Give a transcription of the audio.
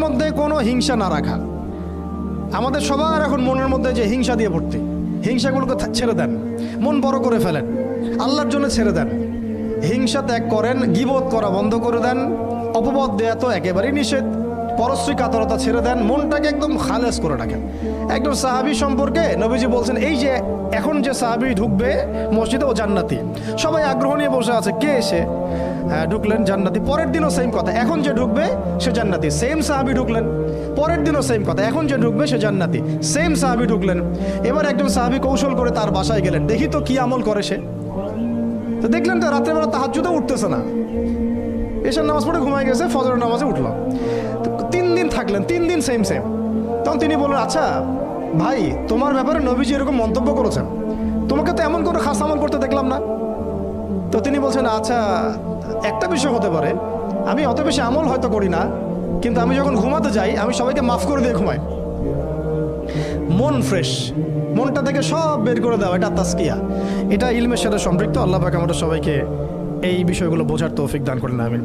মধ্যে কোনো হিংসা না রাখা। আমাদের সবার এখন মনের মধ্যে যে হিংসা দিয়ে ভর্তি, হিংসাগুলোকে ছেড়ে দেন, মন বড় করে ফেলেন, আল্লাহর জন্য ছেড়ে দেন। হিংসা ত্যাগ করেন, গীবত করা বন্ধ করে দেন, অপবাদ দেয়া তো একেবারেই নিষেধ, পরশ্রী কাতরতা ছেড়ে দেন, মনটাকে একদম খালেস করে রাখেন। একজন সাহাবী সম্পর্কে নবীজি বলছেন, এই যে এখন যে সাহাবী ঢুকবে মসজিদে ও জান্নাতি, সবাই আগ্রহ নিয়ে বসে আছে, কে এসে ঢুকলেন জান্নাতি। পরের দিনও সেম কথা, এখন যে ঢুকবে সে জান্নাতি। সেম সাহাবী ঢুকলেন, পরের দিনও সেম কথা, এখন যে ঢুকবে সে জান্নাতি। সেম সাহাবী ঢুকলেন। এবার একজন সাহাবী কৌশল করে তার বাসায় গেলেন, দেখি তো কি আমল করে সে। তো দেখলেন তো রাত্রেবেলা তাহাজ্জুদে উঠতেছে না, এশার নামাজ পড়ে ঘুমায় গেছে, ফজরের নামাজে উঠলো। 3 দিন থাকলেন, 3 দিন সেম সেম। তখন তিনি বললেন, আচ্ছা ভাই, তোমার ব্যাপারে নবীজি এরকম মন্তব্য করেছেন, তোমাকে তো এমন কোনো খাস আমল করতে দেখলাম না। তো তিনি বলছেন, আচ্ছা একটা বিষয় হতে পারে, আমি অত বেশি আমল হয়তো করি না, কিন্তু আমি যখন ঘুমাতে যাই আমি সবাইকে মাফ করে দিয়ে ঘুমাই। মন ফ্রেশ, মনটা থেকে সব বের করে দেওয়া, এটা তাসকিয়া, এটা ইলমের সাথে সম্পৃক্ত। আল্লাহ পাক আমাদের সবাইকে এই বিষয়গুলো বোঝার তৌফিক দান করেন, আমিন।